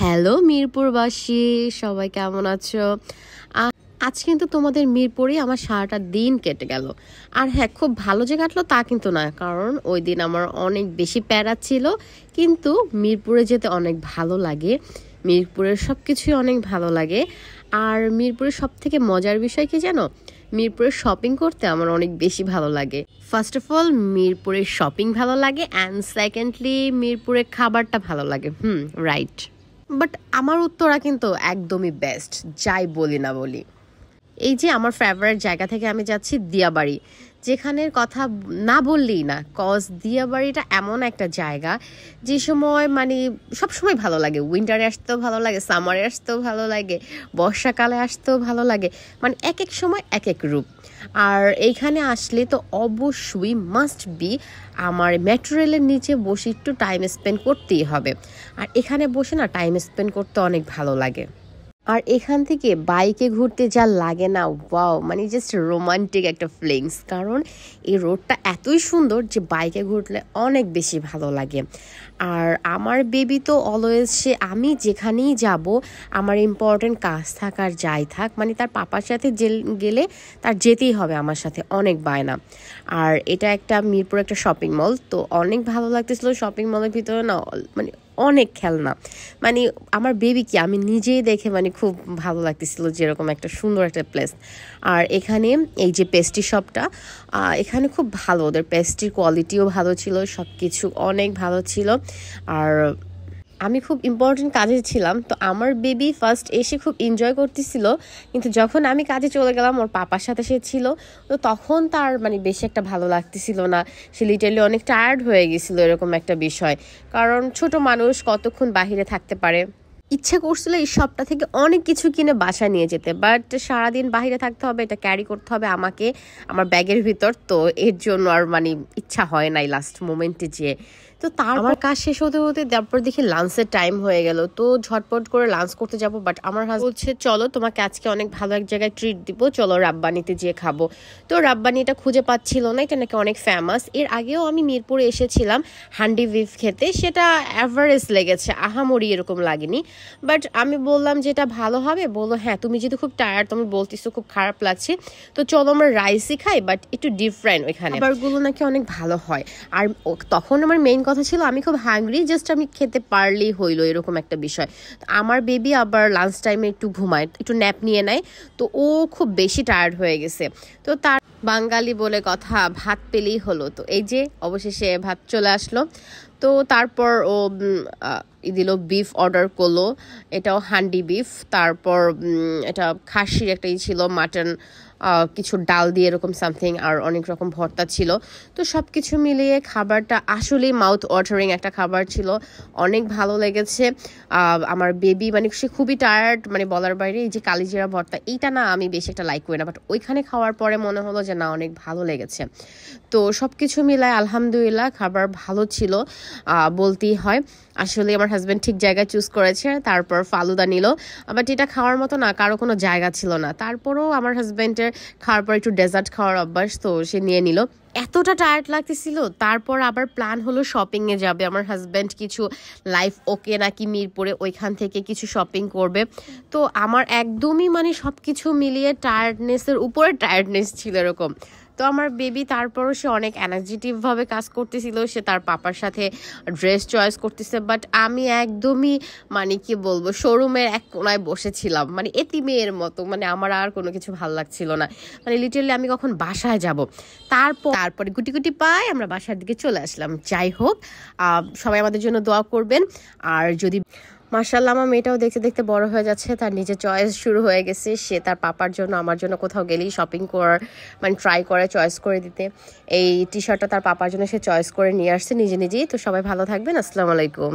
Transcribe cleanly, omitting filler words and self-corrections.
Hello মিরপুরবাসী, সবাই কেমন আছো? আজ কিন্তু তোমাদের মিরপুরেই আমার সারাটা দিন কেটে গেল। আর হ্যাঁ, খুব ভালো যে কাটলো তা কিন্তু না, কারণ ওই দিন আমার অনেক বেশি প্যারা ছিল। কিন্তু মিরপুরে যেতে অনেক ভালো লাগে, মিরপুরের সব কিছুই অনেক ভালো লাগে। আর মিরপুরের সব থেকে মজার বিষয় কি জানো? মিরপুরে শপিং করতে আমার অনেক বেশি ভালো লাগে। ফার্স্ট অফ অল মিরপুরের শপিং ভালো লাগে, অ্যান্ড সেকেন্ডলি মিরপুরের খাবারটা ভালো লাগে। রাইট। বাট আমার উত্তরা কিন্তু একদমই বেস্ট, যাই বলি না বলি। এই যে আমার ফেভারিট জায়গা থেকে আমি যাচ্ছি দিয়াবাড়ি, যেখানের কথা না বললেই না, কজ দিয়াবাড়িটা এমন একটা জায়গা যে সময় মানে সবসময় ভালো লাগে। উইন্টারে আসতেও ভালো লাগে, সামারে আসতেও ভালো লাগে, বর্ষাকালে আসতেও ভালো লাগে, মানে এক এক সময় এক এক রূপ। আর এইখানে আসলে তো অবশ্যই মাস্ট বি আমার মেট্রো রেলের নিচে বসে একটু টাইম স্পেন্ড করতেই হবে। আর এখানে বসে না টাইম স্পেন্ড করতে অনেক ভালো লাগে। আর এখান থেকে বাইকে ঘুরতে যা লাগে না, ওয়াও, মানে জাস্ট রোমান্টিক একটা ফিলিংস। কারণ এই রোডটা এতই সুন্দর যে বাইকে ঘুরলে অনেক বেশি ভালো লাগে। আর আমার বেবি তো অলওয়েজ, সে আমি যেখানেই যাব, আমার ইম্পর্টেন্ট কাজ থাক আর যাই থাক, মানে তার পাপার সাথে গেলে তার যেতেই হবে আমার সাথে, অনেক বায়না। আর এটা একটা মিরপুর একটা শপিং মল, তো অনেক ভালো লাগতেছিল। শপিং মলের ভিতরে না মানে অনেক খেলনা, মানে আমার বেবি কি আমি নিজেই দেখে মানে খুব ভালো লাগতেছিল, যেরকম একটা সুন্দর একটা প্লেস। আর এখানে এই যে পেস্ট্রি শপটা, এখানে খুব ভালো, ওদের পেস্ট্রির কোয়ালিটিও ভালো ছিল, সব কিছু অনেক ভালো ছিল। আর আমি খুব ইম্পর্টেন্ট কাজে ছিলাম, তো আমার বেবি ফার্স্ট এসে খুব এনজয় করতেছিল, কিন্তু যখন আমি কাজে চলে গেলাম, ওর পাপার সাথে সে ছিল, তো তখন তার মানে বেশি একটা ভালো লাগতেছিল না। সে লিটারলি অনেক টায়ার্ড হয়ে গেছিলো, এরকম একটা বিষয়। কারণ ছোট মানুষ কতক্ষণ বাহিরে থাকতে পারে। ইচ্ছে করছিল এই শপটা থেকে অনেক কিছু কিনে বাসায় নিয়ে যেতে, বাট সারাদিন বাইরে থাকতে হবে, এটা ক্যারি করতে হবে আমাকে আমার ব্যাগের ভিতর, তো এর জন্য আর মানে ইচ্ছা হয় নাই লাস্ট মোমেন্টে যেয়ে। তো আমার কাজ শেষ হতে হতে তারপর দেখি লাঞ্চের টাইম হয়ে গেল, তো ঝটপট করে লাঞ্চ করতে যাব। বাট আমার হাজবেন্ড বলছে চলো তোমাকে আজকে অনেক ভালো এক জায়গায় ট্রিট দিব, চলো রাব্বানিতে যেয়ে খাবো। তো রাব্বানিটা খুঁজে পাচ্ছিল না, এটা নাকি অনেক ফেমাস। এর আগেও আমি মিরপুরে এসেছিলাম হান্ডি বিফ খেতে, সেটা অ্যাভারেজ লেগেছে, আহামরি এরকম লাগেনি। বাট আমি বললাম যে এটা ভালো হবে, বললো হ্যাঁ তুমি যেহেতু খুব টায়ার্ড, তুমি বলতেছো খুব খারাপ লাগছে, তো চলো আমরা রাইসই খাই, বাট একটু ডিফারেন্ট, ওইখানে খাবারগুলো নাকি অনেক ভালো হয়। আর তখন আমার মেইন কথা ছিল আমি খুব হাংরি, জাস্ট আমি খেতে পারলেই হইলো, এরকম একটা বিষয়। আমার বেবি আবার লাঞ্চ টাইমে একটু ঘুমায়, একটু ন্যাপ নিয়ে নেয়, তো ও খুব বেশি টায়ার্ড হয়ে গেছে। তো তার বাঙালি বলে কথা, ভাত পেলেই হলো, তো এই যে অবশেষে ভাত চলে আসলো। তো তারপর ও দিল বিফ অর্ডার করলো, এটাও হান্ডি বিফ। তারপর এটা খাসির একটাই ছিল, মাটন, কিছু ডাল দিয়ে এরকম সামথিং, আর অনেক রকম ভর্তা ছিল। তো সব কিছু মিলিয়ে খাবারটা আসলেই মাউথ ওয়াটারিং একটা খাবার ছিল, অনেক ভালো লেগেছে। আমার বেবি মানে সে খুবই টায়ার্ড, মানে বলার বাইরে। এই যে কালিজিরা ভর্তা, এইটা না আমি বেশি একটা লাইক করি না, বাট ওইখানে খাওয়ার পরে মনে হলো যে না, অনেক ভালো লেগেছে। তো সব কিছু মিলায় আলহামদুলিল্লাহ খাবার ভালো ছিল বলতেই হয়। আসলে আমার হাজব্যান্ড ঠিক জায়গায় চুজ করেছে। তারপর ফালুদা নিল, বাট এটা খাওয়ার মতো না, কারো কোনো জায়গা ছিল না। তারপরেও আমার হাজব্যান্ডের খাওয়ার পর একটু ডেজার্ট খাওয়ার অভ্যাস, তো সে নিয়ে নিল। এতটা টায়ার্ড লাগতেছিল, তারপর আবার প্ল্যান হলো শপিংয়ে যাবে। আমার হাজব্যান্ড কিছু লাইফ ওকে নাকি মিরপুরে, ওইখান থেকে কিছু শপিং করবে। তো আমার একদমই মানে সব কিছু মিলিয়ে টায়ার্ডনেসের উপরে টায়ার্ডনেস ছিল এরকম। তো আমার বেবি তারপরও সে অনেক এনার্জেটিকভাবে কাজ করতেছিল, সে তার পাপার সাথে ড্রেস চয়েস করতেছে। বাট আমি একদমই মানে কি বলবো, শোরুমের এক কোনায় বসেছিলাম, মানে এতিমের মতো, মানে আমার আর কোনো কিছু ভালো লাগছিল না। মানে লিটারলি আমি কখন বাসায় যাব। তারপরে গুটি গুটি পাই আমরা বাসার দিকে চলে আসলাম। যাই হোক, সবাই আমাদের জন্য দোয়া করবেন। আর যদি মাশাআল্লাহ, আমার মেয়েটাও দেখতে দেখতে বড় হয়ে যাচ্ছে, তার নিজের চয়েস শুরু হয়ে গেছে। সে তার পাপার জন্য, আমার জন্য কোথাও গেলেই শপিং করার মানে ট্রাই করে চয়েস করে দিতে। এই টি শার্টটা তার পাপার জন্য সে চয়েস করে নিয়ে আসছে নিজে নিজেই। তো সবাই ভালো থাকবেন, আসসালামু আলাইকুম।